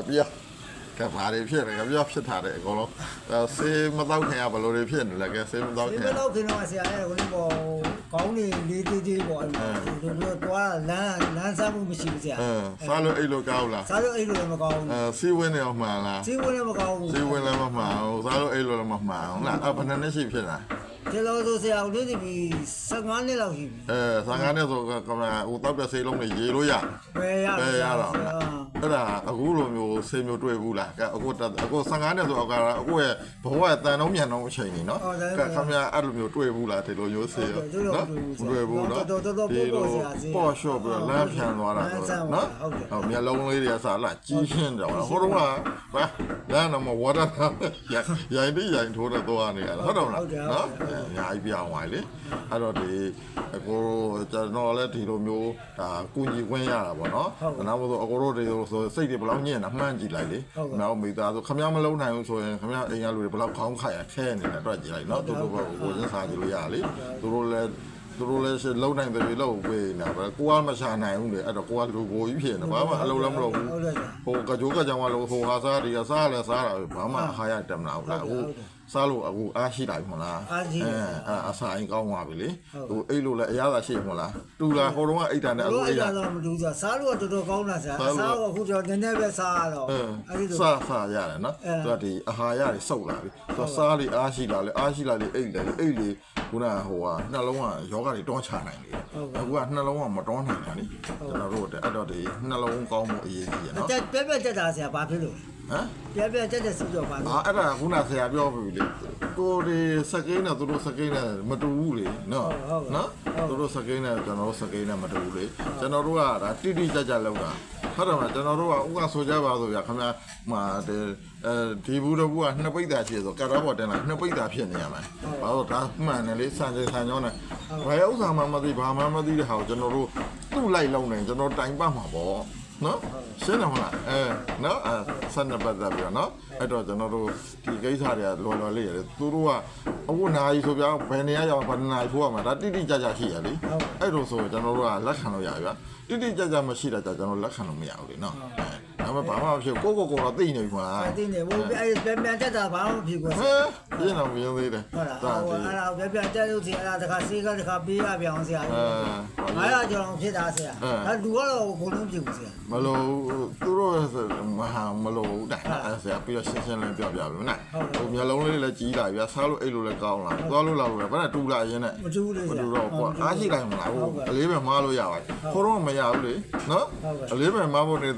ပြောကဘာတွေဖြစ်တယ်ကပြောဖြစ်ထားတယ်အကုန်လုံးဆေးမတော့ခင်ကဘလို့တွေဖြစ်နေလဲကဆေးမတော့ခင်ဒီမတော့ခင်တော့ဆရာရဲ့ကိုလေးပေါ်ကောင်းနေလေးသေးသေးပေါ့ဒီလိုတော့လမ်းစားမှုမရှိဘူးဆရာစားလို့အိတ်လို့ကောင်းလားစားလို့အိတ်လို့လည်းမကောင်းဘူးစီးဝင်းနေအောင်မှန်လားစီးဝင်းလည်းမကောင်းဘူးစီးဝင်းလည်းမမှန်ဘူးစားလို့အိတ်လို့လည်းမမှန်ဘူးလားဘယ်နှစ်နှစ်ရှိဖြစ်လားဒီလိုဆိုဆရာဦးလေးဒီ15နှစ်လောက်ရှိပြီ15နှစ်ဆိုကဟိုတောက်တဲ့ဆေးလုံးတွေရေလို့ရပဲရတော့အဲ့ဒါအခုလိုမျိုးဆေးမျိုးတွေ့ဘူးလားအခု15နှစ်ဆိုတော့အခုရဲ့ဘဝရဲ့တန်လုံးမြန်လုံးအချိန်ကြီးနော်ခင်ဗျာအဲ့လိုမျိုးတွေ့ဘူးလားဒီလိုမျိုးဆေးနော်တွေ့ဘူးနော်ဒီလိုပေါ့ရှော့ပြီးတော့လမ်းဖြန်သွားတာနော်ဟုတ်မျက်လုံးလေးတွေကစားလာကြီးရှင်းတယ်ဟိုတော့ကလမ်းတော့မဝါဒရိုင်ထိုးတော့သွားနေရတာဟုတ်တော့လားနော်အများကြီးပြောင်းသွားလေအဲ့တော့ဒီကိုကျွန်တော်လည်းဒီလိုမျိုးဒါကုညီခွင့်ရတာပေါ့နော်နောက်ဆိုအကိုတို့တွေဆိုစိတ်တွေဘယ်လောက်ညံ့တာမှန်းကြည့်လိုက်လေနောက်မိသားဆိုခမရမလုံးနိုင်ဘူးဆိုရင်ခမရအိမ်ကလူတွေဘယ်လောက်ခေါင်းခိုက်ရခဲနေတယ်တော့ကြည့်လိုက်နော်သူတို့ကိုကိုစစားကြည့်လို့ရလေသူတို့လည်းလုံးနိုင်တယ်လို့ဝေးနေတာပဲကိုကမရှာနိုင်ဘူးလေအဲ့တော့ကိုကလူကိုကြီးဖြစ်နေဘာမှအလုံးလည်းမလုပ်ဘူးဟိုကကြိုးကကြောင်ကလို့ဟိုဟာစားတွေကစားလဲစားတာဘာမှဟာရတက်မလားဟုတ်လားအခုစားလို့အခုအားရှိတာပြီမလားအစာအိမ်ကောင်းသွားပြီလေဟိုအိတ်လို့လည်းအရသာရှိမလားတူလားဟိုတုန်းကအိတ်တာနဲ့အခုအိတ်တာတော့မတူစားစားလို့တော်တော်ကောင်းတာစားစားတော့အခုတော့နည်းနည်းပဲစားရတော့အဲ့ဒီစားရတယ်နော်သူကဒီအာဟာရတွေစုပ်လာပြီသူစားလေအားရှိလာလေအိတ်လေခုနဟိုကနှလုံးကယောဂတွေတွန်းချနိုင်လေအခုကနှလုံးကမတွန်းနိုင်တာလေကျွန်တော်တို့အဲ့တော့ဒီနှလုံးကောင်းမှုအရေးကြီးရနော်ပြက်တက်တာဆရာဘာဖြစ်လို့ပြက်တက်စီတော့ပါအဲ့ဒါခုနဆရာပြောပြီလေကိုဒီစကိန်းနဲ့သူတို့စကိန်းနဲ့မတူဘူးလေနော်သူတို့စကိန်းနဲ့ကျွန်တော်တို့စကိန်းနဲ့မတူဘူးလေကျွန်တော်တို့ကဒါတိကျကျလောက်တာဟုတ်တယ်မလားကျွန်တော်တို့ကဥကဆိုကြပါဆိုဗျာခင်ဗျာဒီဘူးတော့ဘူးကနှစ်ပိတ်တာရှိဆိုကာရာဘော်တင်လာနှစ်ပိတ်တာဖြစ်နေရမှာဘာလို့ဒါမှန်တယ်လေစံကြေဆန်ကြောင်းနဲ့ဘာဥစ္စာမှမသိဘာမှမသိတဲ့ဟာကိုကျွန်တော်တို့သူ့လိုက်လုံးနေကျွန်တော်တိုင်ပတ်မှာပေါ့နော်ရှင်းတယ်မလားနော်ဆန်နပတ်တာပြနော်အဲ့တော့ကျွန်တော်တို့ဒီကိစ္စတွေကလော်လေးရတယ်သူတို့ကအခုနိုင်ဆိုပြဘယ်နေရာရောက်ဘယ်နိုင်ဖို့ရမှာဒါတိကျကျရှိရလေအဲ့လိုဆိုကျွန်တော်တို့ကလက်ခံလို့ရပြီဗျတိကျမရှိတာကျွန်တော်လက်ခံလို့မရဘူးလေနော်ဒါမှဘာမှမဖြစ်ကိုတော့သိနေပြီမလားသိနေဘူးအဲ့ပြန်တက်တာဘာမှမဖြစ်ဘူးပြင်းတော့မင်းသေးတယ်ဟုတ်လားအဲ့ဒါပြန်တက်လို့စီအဲ့ဒါတခါစေးကတခါပေးရပြောင်းဆရာ900ကျော်အောင်ဖြစ်တာဆရာဒါလူကတော့ဘုံလုံးဖြစ်ဘူးဆရာမလို့သူတို့မလို့တာဆရာပြီးတော့ရှင်းလင်းပြောပြပြီနော်ဟိုမျိုးလုံးလေးလည်းကြီးလာပြီစားလို့အိတ်လို့လည်းကောင်းလာသွားလို့လာလို့လည်းဘာနဲ့တူလာရင်းနဲ့မတူဘူးလေမတူတော့ပေါ့အားရှိတိုင်းမလားဟိုအလေးပဲမားလို့ရပါတယ်ခိုးတော့မရဘူးလေနော်အလေးပဲမားဖို့နေ